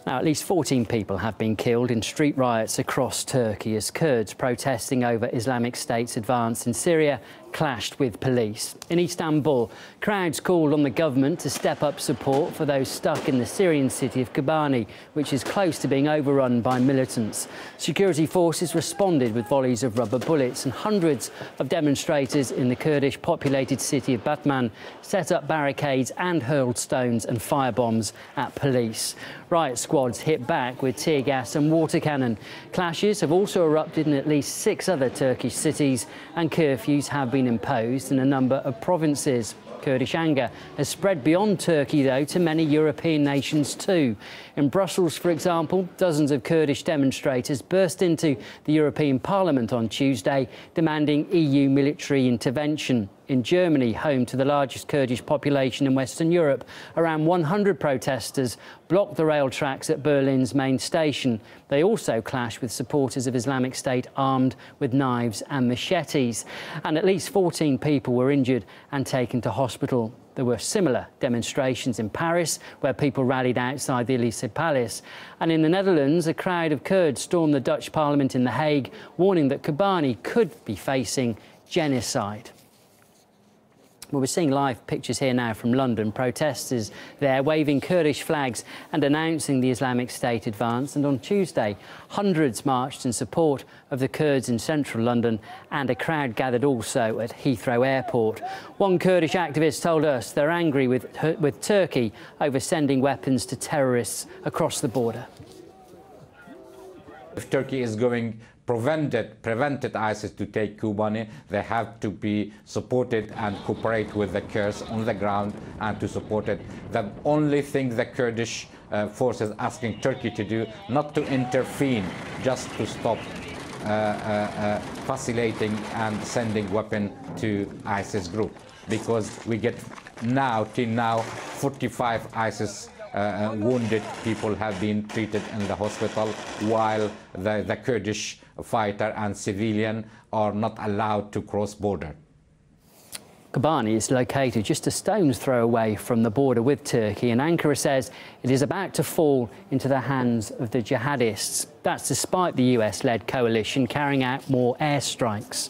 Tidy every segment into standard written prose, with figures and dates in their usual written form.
Now, at least 14 people have been killed in street riots across Turkey as Kurds protesting over Islamic State's advance in Syria clashed with police. In Istanbul, crowds called on the government to step up support for those stuck in the Syrian city of Kobani, which is close to being overrun by militants. Security forces responded with volleys of rubber bullets, and hundreds of demonstrators in the Kurdish-populated city of Batman set up barricades and hurled stones and firebombs at police. Riot squads hit back with tear gas and water cannon. Clashes have also erupted in at least 6 other Turkish cities, and curfews have been imposed in a number of provinces. Kurdish anger has spread beyond Turkey, though, to many European nations too. In Brussels, for example, dozens of Kurdish demonstrators burst into the European Parliament on Tuesday, demanding EU military intervention. In Germany, home to the largest Kurdish population in Western Europe, around 100 protesters blocked the rail tracks at Berlin's main station. They also clashed with supporters of Islamic State armed with knives and machetes. And at least 14 people were injured and taken to hospital. There were similar demonstrations in Paris, where people rallied outside the Elysee Palace. And in the Netherlands, a crowd of Kurds stormed the Dutch parliament in The Hague, warning that Kobani could be facing genocide. Well, we're seeing live pictures here now from London. Protesters there waving Kurdish flags and announcing the Islamic State advance. And on Tuesday, hundreds marched in support of the Kurds in central London, and a crowd gathered also at Heathrow Airport. One Kurdish activist told us they're angry with Turkey over sending weapons to terrorists across the border. If Turkey is going prevented ISIS to take Kobani, they have to be supported and cooperate with the Kurds on the ground and to support it. The only thing the Kurdish forces asking Turkey to do, not to intervene, just to stop facilitating and sending weapons to ISIS group, because we get till now 45 ISIS wounded people have been treated in the hospital, while the Kurdish fighter and civilian are not allowed to cross border. Kobani is located just a stone's throw away from the border with Turkey, and Ankara says it is about to fall into the hands of the jihadists. That's despite the US-led coalition carrying out more airstrikes.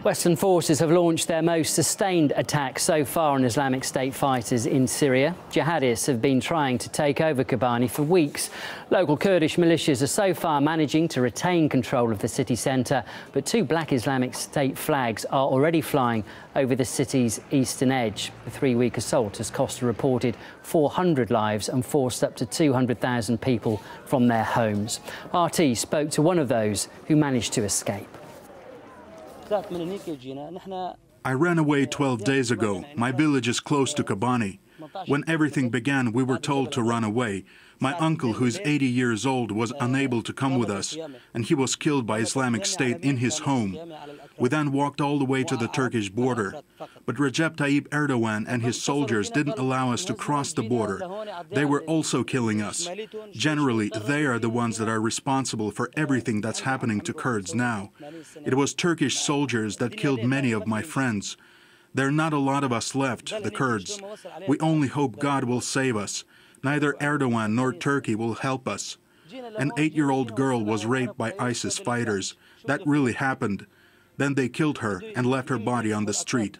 Western forces have launched their most sustained attack so far on Islamic State fighters in Syria. Jihadists have been trying to take over Kobani for weeks. Local Kurdish militias are so far managing to retain control of the city centre, but 2 black Islamic State flags are already flying over the city's eastern edge. The 3-week assault has cost a reported 400 lives and forced up to 200,000 people from their homes. RT spoke to one of those who managed to escape. I ran away 12 days ago. My village is close to Kobani. When everything began, we were told to run away. My uncle, who is 80 years old, was unable to come with us, and he was killed by Islamic State in his home. We then walked all the way to the Turkish border. But Recep Tayyip Erdogan and his soldiers didn't allow us to cross the border. They were also killing us. Generally, they are the ones that are responsible for everything that's happening to Kurds now. It was Turkish soldiers that killed many of my friends. There are not a lot of us left, the Kurds. We only hope God will save us. Neither Erdogan nor Turkey will help us. An 8-year-old girl was raped by ISIS fighters. That really happened. Then they killed her and left her body on the street.